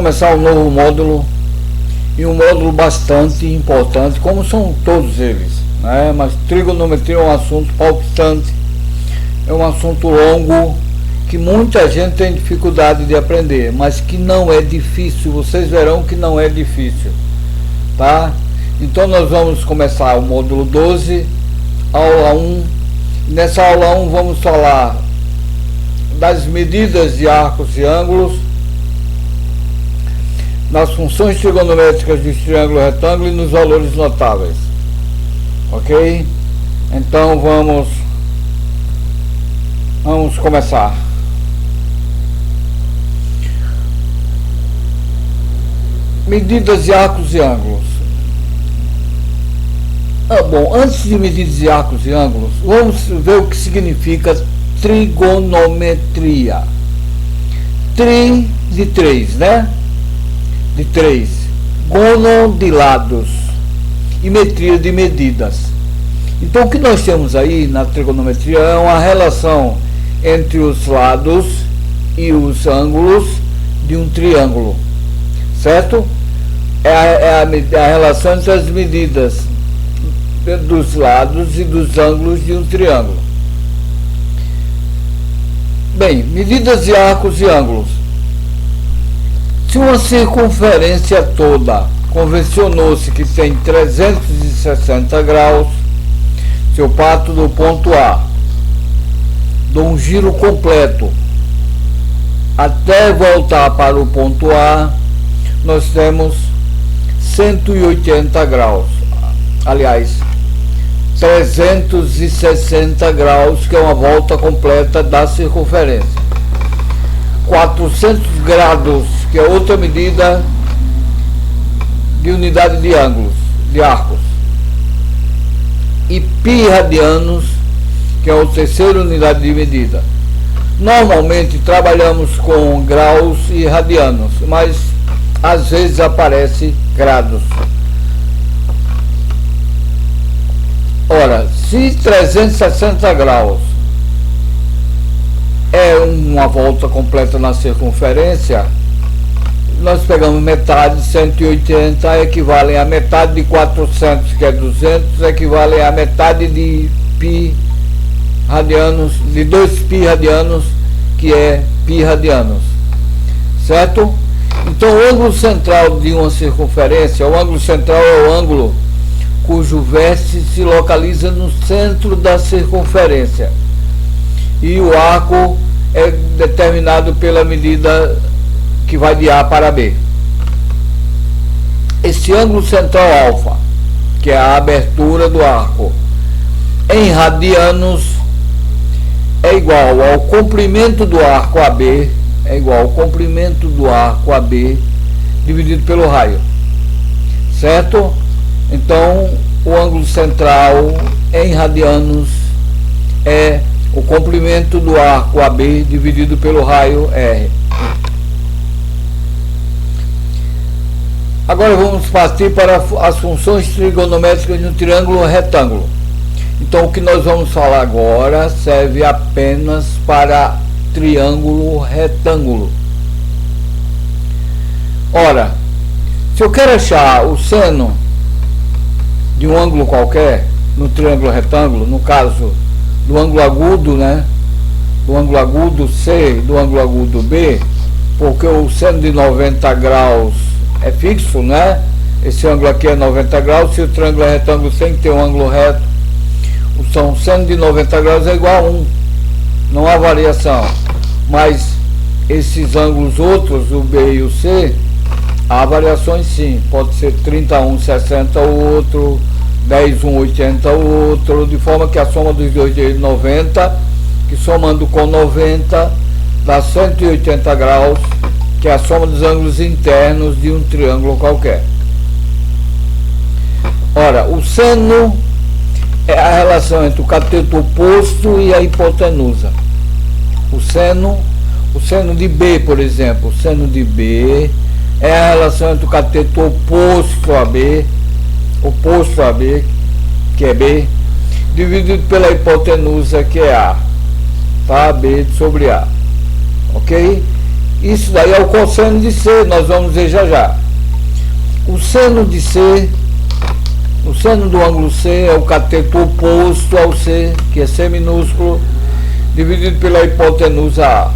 começar um novo módulo, e um módulo bastante importante, como são todos eles, né? Mas trigonometria é um assunto palpitante, é um assunto longo, que muita gente tem dificuldade de aprender, mas que não é difícil, vocês verão que não é difícil, tá? Então nós vamos começar o módulo 12, aula 1. Nessa aula 1 vamos falar das medidas de arcos e ângulos, nas funções trigonométricas dos triângulos retângulos e nos valores notáveis. Ok? Então vamos começar. Medidas de arcos e ângulos. Bom, antes de medidas de arcos e ângulos, vamos ver o que significa trigonometria. Tri de 3, né? De 3. Gono de lados. E metria de medidas. Então o que nós temos aí na trigonometria é uma relação entre os lados e os ângulos de um triângulo. Certo? É a relação entre as medidas dos lados e dos ângulos de um triângulo. Bem, medidas de arcos e ângulos. Se uma circunferência toda convencionou-se que tem 360 graus, se eu parto do ponto A, dou um giro completo até voltar para o ponto A, nós temos 180 graus. Aliás, 360 graus, que é uma volta completa da circunferência. 400 graus, que é outra medida de unidade de ângulos, de arcos. E pi radianos, que é a terceira unidade de medida. Normalmente trabalhamos com graus e radianos, mas às vezes aparece grados. Ora, se 360 graus é uma volta completa na circunferência, nós pegamos metade, 180 equivalem a metade de 400, que é 200, equivalem a metade de pi radianos, de 2 pi radianos, que é pi radianos. Certo? Então o ângulo central de uma circunferência, o ângulo central é o ângulo cujo vértice se localiza no centro da circunferência. E o arco é determinado pela medida que vai de A para B. Esse ângulo central alfa, que é a abertura do arco, em radianos, é igual ao comprimento do arco AB, dividido pelo raio. Certo? Então, o ângulo central em radianos é o comprimento do arco AB dividido pelo raio R. Agora vamos partir para as funções trigonométricas de um triângulo retângulo. Então, o que nós vamos falar agora serve apenas para triângulo retângulo. Ora, se eu quero achar o seno de um ângulo qualquer no triângulo retângulo, no caso do ângulo agudo, né? Do ângulo agudo C, do ângulo agudo B, porque o seno de 90 graus é fixo, né? Esse ângulo aqui é 90 graus, se o triângulo é retângulo tem que ter um ângulo reto. Então, o seno de 90 graus é igual a 1, não há variação. Mas esses ângulos outros, o B e o C, há variações sim, pode ser 31, 60 o outro, 10, 1, 80 o outro, de forma que a soma dos dois de 90, que somando com 90 dá 180 graus, que é a soma dos ângulos internos de um triângulo qualquer. Ora, o seno é a relação entre o cateto oposto e a hipotenusa. O seno de B, por exemplo, o seno de B é a relação entre o cateto oposto a B, que é B, dividido pela hipotenusa, que é A, tá? B sobre A, ok? Isso daí é o cosseno de C, nós vamos ver já já. O seno de C, o seno do ângulo C é o cateto oposto ao C, que é C minúsculo, dividido pela hipotenusa A.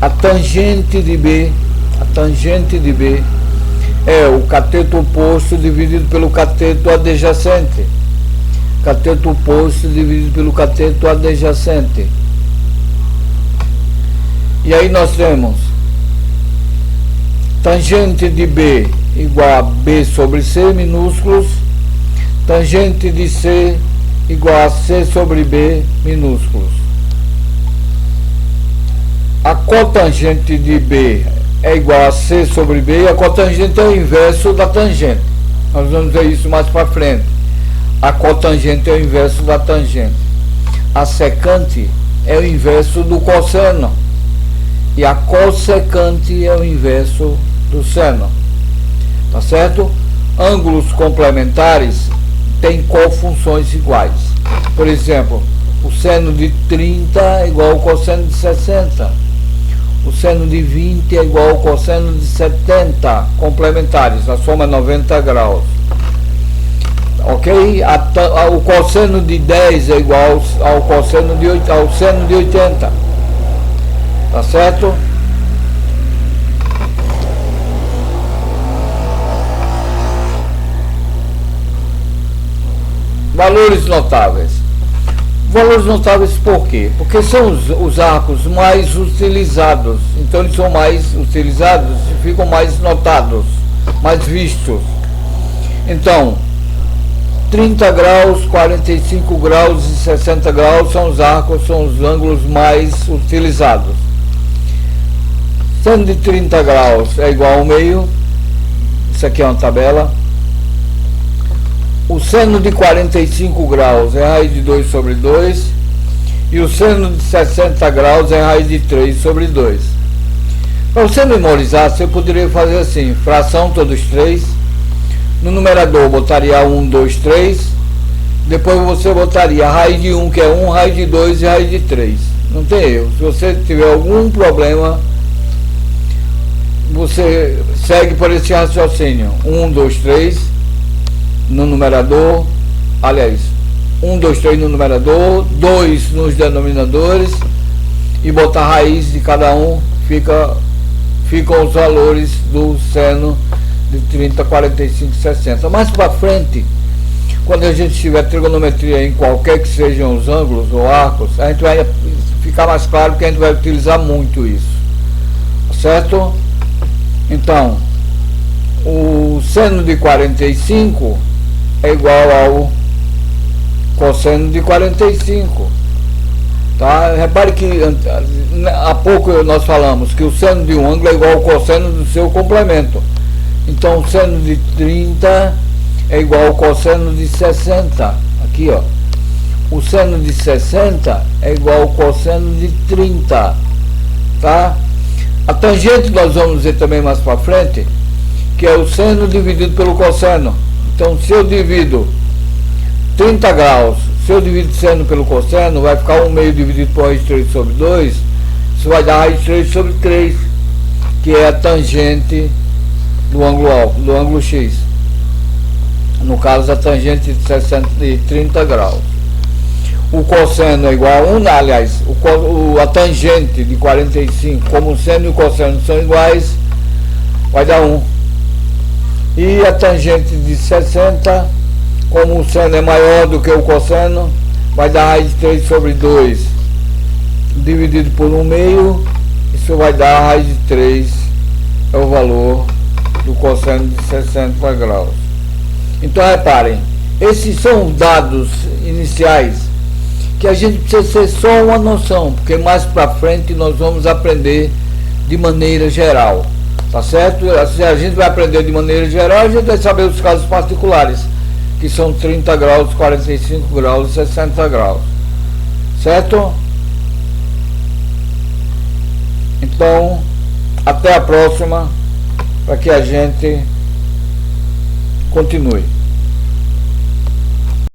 A tangente de B é o cateto oposto dividido pelo cateto adjacente. Cateto oposto dividido pelo cateto adjacente. E aí nós temos tangente de B igual a B sobre C minúsculos, tangente de C igual a C sobre B minúsculos. A cotangente de B é igual a C sobre B, e a cotangente é o inverso da tangente. Nós vamos ver isso mais para frente. A cotangente é o inverso da tangente. A secante é o inverso do cosseno. E a cossecante é o inverso do seno. Tá certo? Ângulos complementares têm cofunções iguais. Por exemplo, o seno de 30 é igual ao cosseno de 60. O seno de 20 é igual ao cosseno de 70, complementares, a soma é 90 graus. Ok? O cosseno de 10 é igual ao cosseno de 8, ao seno de 80. Tá certo? Valores notáveis. Valores notáveis por quê? Porque são os arcos mais utilizados. Então eles são mais utilizados e ficam mais notados, mais vistos. Então, 30 graus, 45 graus e 60 graus são os arcos, são os ângulos mais utilizados. Seno de 30 graus é igual ao meio. Isso aqui é uma tabela. O seno de 45 graus é raiz de 2 sobre 2. E o seno de 60 graus é raiz de 3 sobre 2. Para você memorizar, você poderia fazer assim: fração todos 3. No numerador botaria 1, 2, 3. Depois você botaria raiz de 1, que é 1, raiz de 2 e raiz de 3. Não tem erro. Se você tiver algum problema, você segue por esse raciocínio: 1, 2, 3 no numerador, aliás, 1, 2, 3 no numerador, 2 nos denominadores, e botar a raiz de cada um, ficam os valores do seno de 30, 45, 60. Mais para frente, quando a gente tiver trigonometria em qualquer que sejam os ângulos ou arcos, a gente vai ficar mais claro que a gente vai utilizar muito isso, certo? Então, o seno de 45 é igual ao cosseno de 45, tá? Repare que há pouco nós falamos que o seno de um ângulo é igual ao cosseno do seu complemento. Então o seno de 30 é igual ao cosseno de 60. Aqui, ó, o seno de 60 é igual ao cosseno de 30, tá? A tangente nós vamos ver também mais para frente, que é o seno dividido pelo cosseno. Então, se eu divido 30 graus, se eu divido seno pelo cosseno, vai ficar 1 meio dividido por raiz de 3 sobre 2. Isso vai dar raiz de 3 sobre 3, que é a tangente do ângulo X. No caso, a tangente de 30 graus. O cosseno é igual a 1, aliás, a tangente de 45, como o seno e o cosseno são iguais, vai dar 1. E a tangente de 60, como o seno é maior do que o cosseno, vai dar raiz de 3 sobre 2 dividido por 1 meio. Isso vai dar raiz de 3, é o valor do cosseno de 60 graus. Então reparem, esses são dados iniciais que a gente precisa ter só uma noção, porque mais para frente nós vamos aprender de maneira geral. Tá certo? Se a gente vai aprender de maneira geral, a gente vai saber os casos particulares, que são 30 graus, 45 graus e 60 graus. Certo? Então, até a próxima, para que a gente continue.